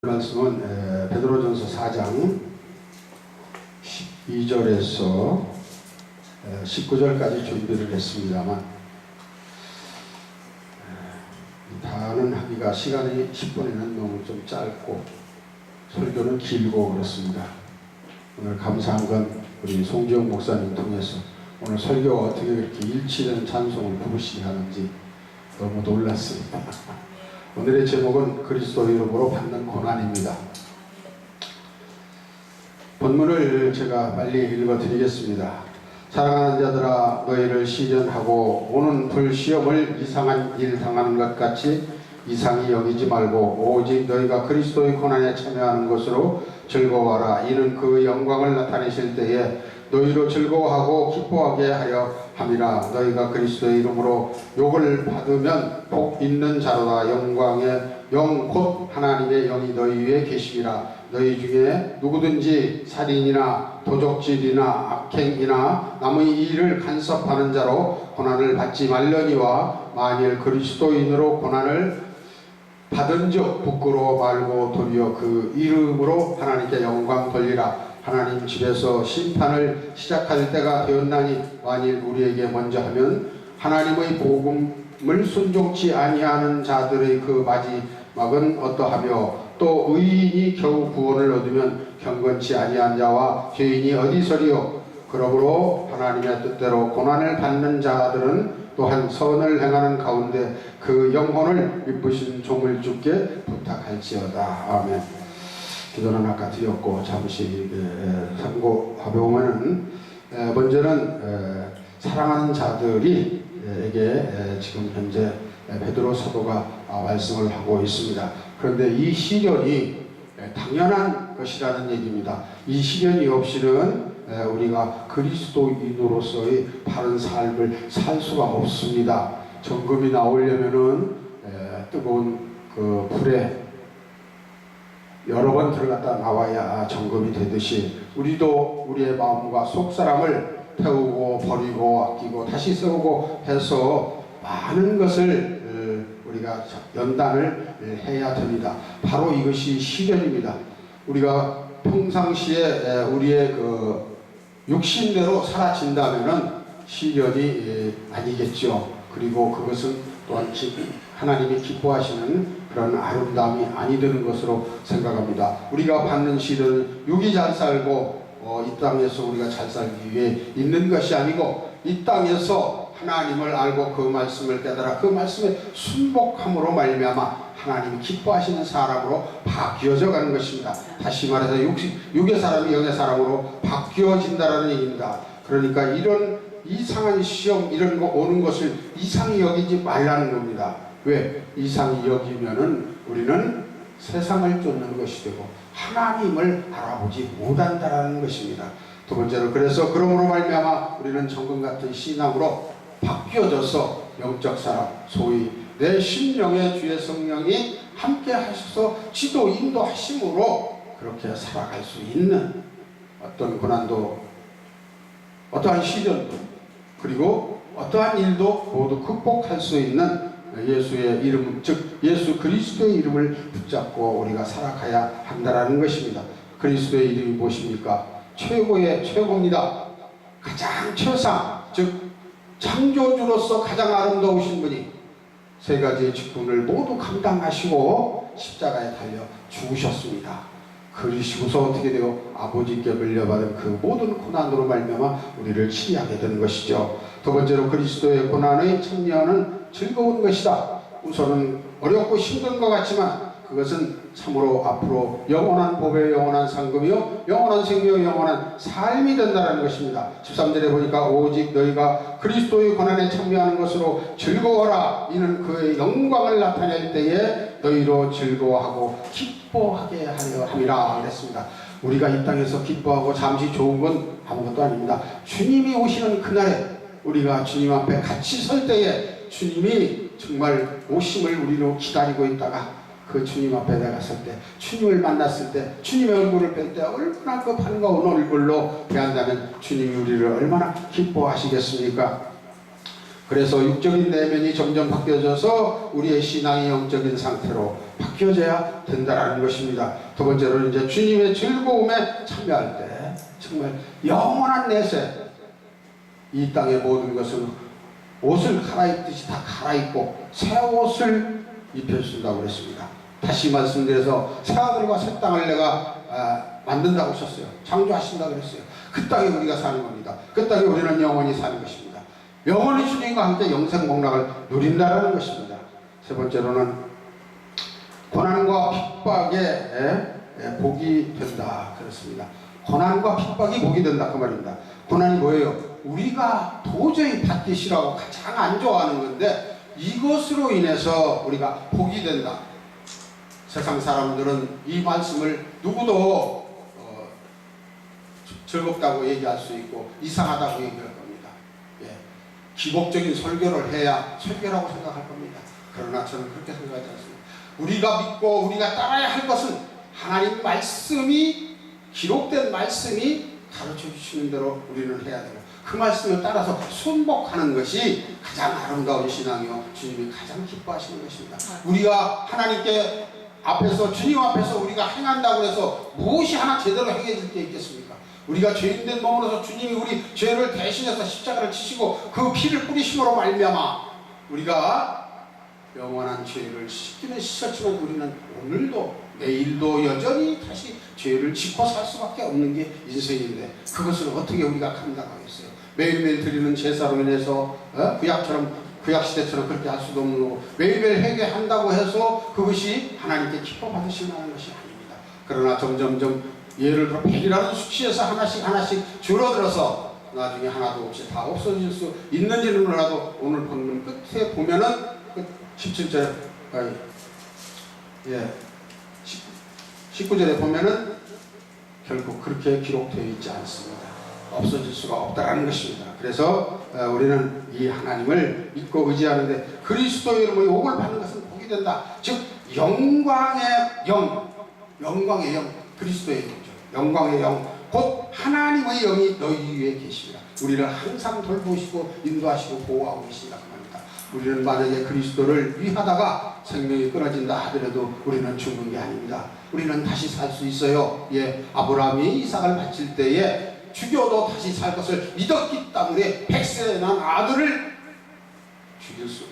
말씀은 베드로전서 4장 12절에서 19절까지 준비를 했습니다만 다는 하기가 시간이 10분에는 너무 좀 짧고 설교는 길고 그렇습니다. 오늘 감사한 건 우리 송지영 목사님 통해서 오늘 설교가 어떻게 그렇게 일치되는 찬송을 부르시게 하는지 너무 놀랐습니다. 오늘의 제목은 그리스도 이름으로 받는 고난입니다. 본문을 제가 빨리 읽어드리겠습니다. 사랑하는 자들아, 너희를 시련하고 오는 불시험을 이상한 일 당하는 것 같이 이상히 여기지 말고 오직 너희가 그리스도의 고난에 참여하는 것으로 즐거워하라. 이는 그 영광을 나타내실 때에 너희로 즐거워하고 기뻐하게 하려 함이라. 너희가 그리스도의 이름으로 욕을 받으면 복 있는 자로다. 영광의 영 곧 하나님의 영이 너희 위에 계시리라. 너희 중에 누구든지 살인이나 도적질이나 악행이나 남의 일을 간섭하는 자로 고난을 받지 말려니와 만일 그리스도인으로 고난을 받은즉 부끄러워 말고 도리어 그 이름으로 하나님께 영광 돌리라. 하나님 집에서 심판을 시작할 때가 되었나니 만일 우리에게 먼저 하면 하나님의 복음을 순종치 아니하는 자들의 그 마지막은 어떠하며 또 의인이 겨우 구원을 얻으면 경건치 아니한 자와 죄인이 어디서리요. 그러므로 하나님의 뜻대로 고난을 받는 자들은 또한 선을 행하는 가운데 그 영혼을 미쁘신 종을 주께 부탁할지어다. 아멘. 기도는 아까 드렸고 잠시 참고해보면은 먼저는 사랑하는 자들이 에게 지금 현재 베드로 사도가 말씀을 하고 있습니다. 그런데 이 시련이 당연한 것이라는 얘기입니다. 이 시련이 없이는 우리가 그리스도인으로서의 바른 삶을 살 수가 없습니다. 정금이 나오려면은 뜨거운 그 불에 여러 번 들어갔다 나와야 정금이 되듯이 우리도 우리의 마음과 속사람을 태우고 버리고 아끼고 다시 세우고 해서 많은 것을 우리가 연단을 해야 됩니다. 바로 이것이 시련입니다. 우리가 평상시에 우리의 그 육신대로 사라진다면은 시련이 아니겠죠. 그리고 그것은 또한 하나님이 기뻐하시는 그런 아름다움이 아니 되는 것으로 생각합니다. 우리가 받는 시련은 육이 잘 살고 이 땅에서 우리가 잘 살기 위해 있는 것이 아니고 이 땅에서 하나님을 알고 그 말씀을 깨달아 그 말씀에 순복함으로 말미암아 하나님이 기뻐하시는 사람으로 바뀌어져 가는 것입니다. 다시 말해서 육의 사람이 영의 사람으로 바뀌어진다는 얘기입니다. 그러니까 이런 이상한 시험 이런 거 오는 것을 이상히 여기지 말라는 겁니다. 왜? 이상히 여기면은 우리는 세상을 쫓는 것이 되고 하나님을 알아보지 못한다라는 것입니다. 두 번째로 그래서 그러므로 말미암아 우리는 정금 같은 신앙으로 바뀌어져서 영적 사람 소위 내 심령의 주의 성령이 함께 하셔서 지도 인도하심으로 그렇게 살아갈 수 있는 어떤 고난도 어떠한 시련도 그리고 어떠한 일도 모두 극복할 수 있는 예수의 이름 즉 예수 그리스도의 이름을 붙잡고 우리가 살아가야 한다라는 것입니다. 그리스도의 이름이 무엇입니까? 최고의 최고입니다. 가장 최상 즉 창조주로서 가장 아름다우신 분이 세 가지의 직분을 모두 감당하시고 십자가에 달려 죽으셨습니다. 그러시고서 어떻게 돼요? 아버지께 물려받은 그 모든 고난으로 말미암아 우리를 치유하게 되는 것이죠. 두 번째로 그리스도의 고난의 참여는 즐거운 것이다. 우선은 어렵고 힘든 것 같지만 그것은 참으로 앞으로 영원한 복의 영원한 상급이요 영원한 생명 영원한 삶이 된다는 것입니다. 13절에 보니까 오직 너희가 그리스도의 고난에 참여하는 것으로 즐거워라. 이는 그의 영광을 나타낼 때에 너희로 즐거워하고 기뻐하게 하려 함이라 그랬습니다. 우리가 이 땅에서 기뻐하고 잠시 좋은 건 아무것도 아닙니다. 주님이 오시는 그날에 우리가 주님 앞에 같이 설 때에 주님이 정말 오심을 우리로 기다리고 있다가 그 주님 앞에 나갔을 때 주님을 만났을 때 주님의 얼굴을 뵐 때 얼마나 그 반가운 얼굴로 대한다면 주님이 우리를 얼마나 기뻐하시겠습니까? 그래서 육적인 내면이 점점 바뀌어져서 우리의 신앙이 영적인 상태로 바뀌어져야 된다는 것입니다. 두 번째로 이제 주님의 즐거움에 참여할 때 정말 영원한 내세, 이 땅의 모든 것은 옷을 갈아입듯이 다 갈아입고 새 옷을 입혀준다고 그랬습니다. 다시 말씀드려서 새 하늘과 새 땅을 내가 만든다고 하셨어요. 창조하신다고 그랬어요. 그 땅에 우리가 사는 겁니다. 그 땅에 우리는 영원히 사는 것입니다. 영원히 주님과 함께 영생복락을 누린다는 것입니다. 세 번째로는 고난과 핍박에 복이 된다 그렇습니다. 고난과 핍박이 복이 된다 그 말입니다. 고난이 뭐예요? 우리가 도저히 받기 싫어하고 가장 안 좋아하는 건데 이것으로 인해서 우리가 복이 된다. 세상 사람들은 이 말씀을 누구도 즐겁다고 얘기할 수 있고 이상하다고 얘기할 겁니다. 예. 기복적인 설교를 해야 설교라고 생각할 겁니다. 그러나 저는 그렇게 생각하지 않습니다. 우리가 믿고 우리가 따라야 할 것은 하나님 말씀이, 기록된 말씀이 가르쳐 주시는 대로 우리는 해야 되고 그 말씀을 따라서 순복하는 것이 가장 아름다운 신앙이요 주님이 가장 기뻐하시는 것입니다. 우리가 하나님께 앞에서, 주님 앞에서 우리가 행한다고 해서 무엇이 하나 제대로 행해 줄 게 있겠습니까? 우리가 죄인된 몸으로서 주님이 우리 죄를 대신해서 십자가를 치시고 그 피를 뿌리심으로 말미암아 우리가 영원한 죄를 씻기는 씻었지만 우리는 오늘도 내일도 여전히 다시 죄를 짓고 살 수밖에 없는 게 인생인데 그것을 어떻게 우리가 감당하겠어요? 매일매일 드리는 제사로 인해서 구약시대처럼 그렇게 할 수도 없는 거고 매일매일 회개한다고 해서 그것이 하나님께 기뻐 받으실 만한 것이 아닙니다. 그러나 점점점 예를 들어 100이라는 수치에서 하나씩 줄어들어서 나중에 하나도 없이 다 없어질 수 있는지는 몰라도 오늘 본문 끝에 보면은 17절 19절에 보면은 결국 그렇게 기록되어 있지 않습니다. 없어질 수가 없다라는 것입니다. 그래서 우리는 이 하나님을 믿고 의지하는데 그리스도의 이름으로 욕을 받는 것은 복이 된다. 즉 영광의 영 그리스도의 영이죠. 영광의 영, 곧 하나님의 영이 너희 위에 계십니다. 우리를 항상 돌보시고 인도하시고 보호하고 계시다 그 말입니다. 우리는 만약에 그리스도를 위하다가 생명이 끊어진다 하더라도 우리는 죽는 게 아닙니다. 우리는 다시 살 수 있어요. 예, 아브라함이 이삭을 바칠 때에 죽여도 다시 살 것을 믿었기 때문에 100세 난 아들을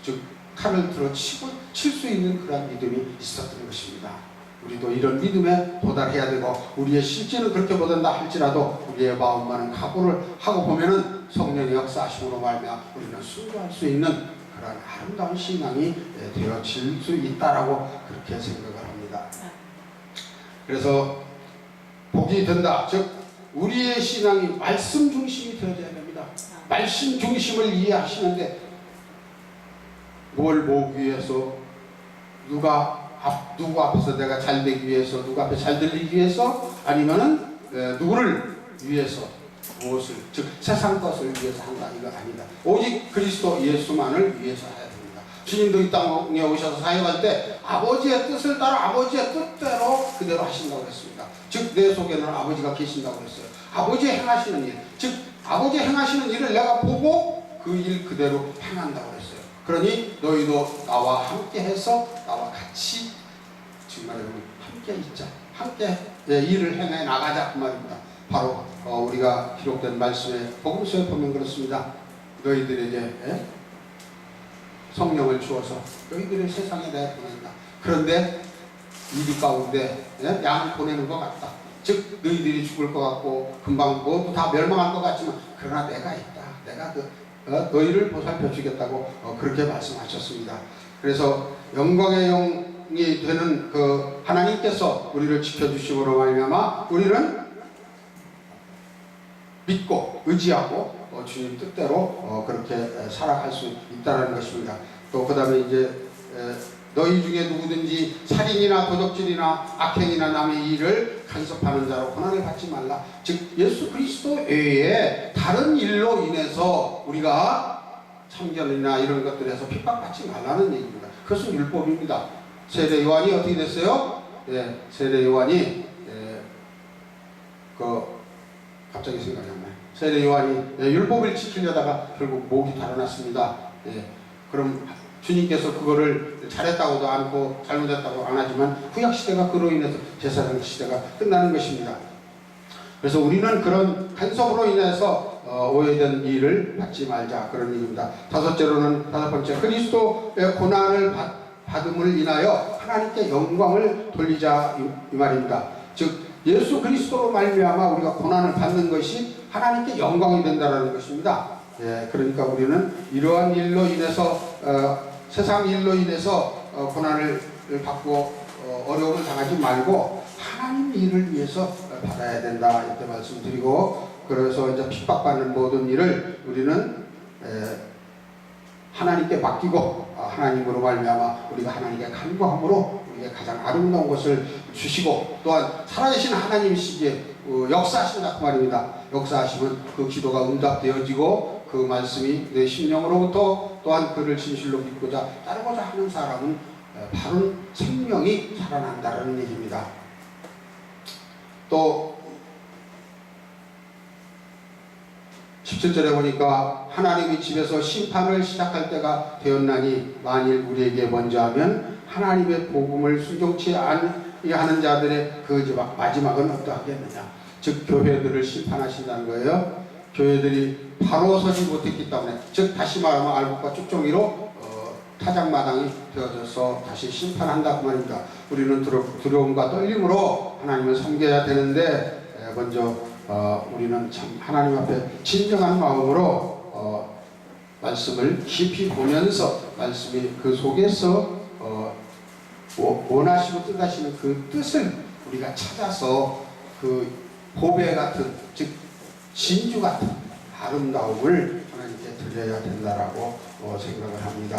즉 칼을 들어 칠 수 있는 그런 믿음이 있었던 것입니다. 우리도 이런 믿음에 도달해야 되고 우리의 실제는 그렇게 못한다 할지라도 우리의 마음만은 각오를 하고 보면은 성령의 역사하심으로 말미암아 우리는 순종할 수 있는 그런 아름다운 신앙이 되어질 수 있다라고 그렇게 생각을 합니다. 그래서 복이 된다. 즉 우리의 신앙이 말씀 중심이 되어져야 됩니다. 말씀 중심을 이해하시는데 뭘 모으기 위해서 누구 앞에서 내가 잘 되기 위해서, 누구 앞에 잘 들리기 위해서, 아니면은 누구를 위해서 무엇을, 즉 세상 것을 위해서 한다 이거 아니다. 오직 그리스도 예수만을 위해서 해야 됩니다. 주님도 이 땅에 오셔서 사역할 때 아버지의 뜻을 따라 아버지의 뜻대로 그대로 하신다고 했습니다. 즉 내 속에는 아버지가 계신다고 했어요. 아버지 행하시는 일, 즉 아버지 행하시는 일을 내가 보고 그 일 그대로 행한다고 했어요. 그러니 너희도 나와 함께 해서 나와 같이 정말 함께 있자, 함께 일을 행해 나가자 그 말입니다. 바로 우리가 기록된 말씀에 복음서에 보면 그렇습니다. 너희들에게 성령을 주어서 너희들의 세상에 내가 보낸다. 그런데 이리 가운데 양을 보내는 것 같다. 즉 너희들이 죽을 것 같고 금방 모두 다 멸망할 것 같지만 그러나 내가 있다. 내가 너희를 보살펴 주겠다고 그렇게 말씀하셨습니다. 그래서 영광의 영이 되는 그 하나님께서 우리를 지켜주심으로 말미암아 우리는 믿고 의지하고 주님 뜻대로 그렇게 살아갈 수 있다는 것입니다. 또 그 다음에 이제 너희 중에 누구든지 살인이나 도적질이나 악행이나 남의 일을 간섭하는 자로 고난을 받지 말라. 즉 예수 그리스도 외에 다른 일로 인해서 우리가 참견이나 이런 것들에서 핍박받지 말라는 얘기입니다. 그것은 율법입니다. 세례 요한이 어떻게 됐어요? 세례 요한이 갑자기 생각이 안 나요. 세례 요한이 율법을 지키려다가 결국 목이 달아났습니다. 예. 그럼 주님께서 그거를 잘했다고도 않고 잘못했다고 안 하지만 구약 시대가 그로 인해서 제사장 시대가 끝나는 것입니다. 그래서 우리는 그런 간섭으로 인해서 오해된 일을 받지 말자, 그런 얘기입니다. 다섯 번째, 그리스도의 고난을 받음을 인하여 하나님께 영광을 돌리자, 이 말입니다. 즉 예수 그리스도로 말미암아 우리가 고난을 받는 것이 하나님께 영광이 된다는 것입니다. 예, 그러니까 우리는 이러한 일로 인해서 세상 일로 인해서 고난을 받고 어려움을 당하지 말고 하나님 일을 위해서 받아야 된다, 이렇게 말씀드리고, 그래서 이제 핍박받는 모든 일을 우리는 하나님께 맡기고 하나님으로 말미암아 우리가 하나님께 간구함으로 우리에게 가장 아름다운 것을 주시고, 또한 살아계신 하나님이시기에 역사하신다, 그 말입니다. 역사하시면 그 기도가 응답되어지고 그 말씀이 내 심령으로부터 또한 그를 진실로 믿고자 따르고자 하는 사람은 바른 생명이 살아난다는 얘기입니다. 또 17절에 보니까 하나님이 집에서 심판을 시작할 때가 되었나니 만일 우리에게 먼저 하면 하나님의 복음을 순종치 아니하는 자들의 그 마지막은 어떠하겠느냐. 즉 교회들을 심판하신다는 거예요. 교회들이 바로 서지 못했기 때문에, 즉 다시 말하면 알곡과 쭉종이로 타작마당이 되어져서 다시 심판한다, 그 말입니다. 우리는 두려움과 떨림으로 하나님을 섬겨야 되는데 먼저 우리는 참 하나님 앞에 진정한 마음으로 말씀을 깊이 보면서 말씀이 그 속에서 원하시고 뜻하시는 그 뜻을 우리가 찾아서 그 보배 같은, 즉 진주 같은 아름다움을 하나님께 드려야 된다라고 생각을 합니다.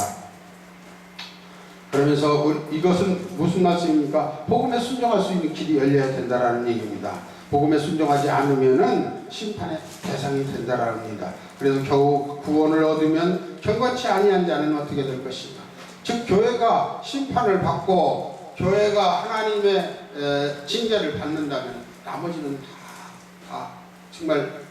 그러면서 이것은 무슨 말씀입니까? 복음에 순종할 수 있는 길이 열려야 된다라는 얘기입니다. 복음에 순종하지 않으면은 심판의 대상이 된다라는 겁니다. 그래서 겨우 구원을 얻으면 경건치 아니한 자는 어떻게 될 것인가? 즉 교회가 심판을 받고 교회가 하나님의 징계를 받는다면 나머지는 다 정말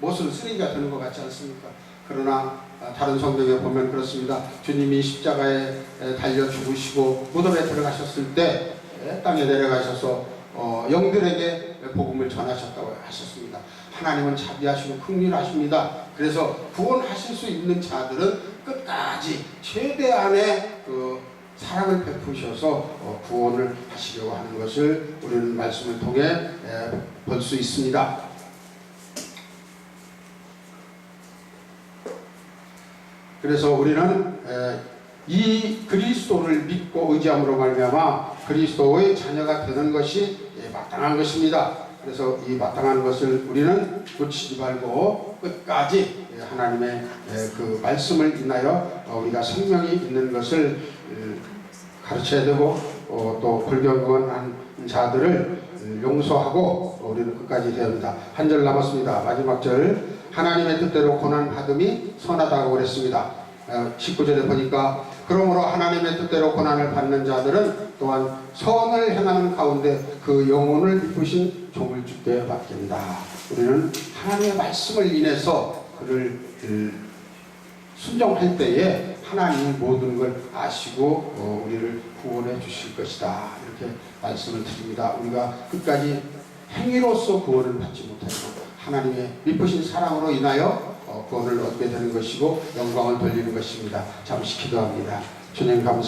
못을 쓰레기가 되는 것 같지 않습니까? 그러나 다른 성경에 보면 그렇습니다. 주님이 십자가에 달려 죽으시고 무덤에 들어가셨을 때 땅에 내려가셔서 영들에게 복음을 전하셨다고 하셨습니다. 하나님은 자비하시고 긍휼하십니다. 그래서 구원하실 수 있는 자들은 끝까지 최대한의 그 사랑을 베푸셔서 구원을 하시려고 하는 것을 우리는 말씀을 통해 볼 수 있습니다. 그래서 우리는 이 그리스도를 믿고 의지함으로 말미암아 그리스도의 자녀가 되는 것이 마땅한 것입니다. 그래서 이 마땅한 것을 우리는 놓치지 말고 끝까지 하나님의 그 말씀을 인하여 우리가 생명이 있는 것을 가르쳐야 되고 또 불경건한 자들을 용서하고 우리는 끝까지 되어야 합니다. 한 절 남았습니다. 마지막 절, 하나님의 뜻대로 고난받음이 선하다고 그랬습니다. 19절에 보니까 그러므로 하나님의 뜻대로 고난을 받는 자들은 또한 선을 행하는 가운데 그 영혼을 기쁘신 종을 주께 맡긴다. 우리는 하나님의 말씀을 인해서 그를 순종할 때에 하나님이 모든 걸 아시고 우리를 구원해 주실 것이다, 이렇게 말씀을 드립니다. 우리가 끝까지 행위로서 구원을 받지 못하고 하나님의 미쁘신 사랑으로 인하여 구원을 얻게 되는 것이고 영광을 돌리는 것입니다. 잠시 기도합니다. 주님 감사합니다.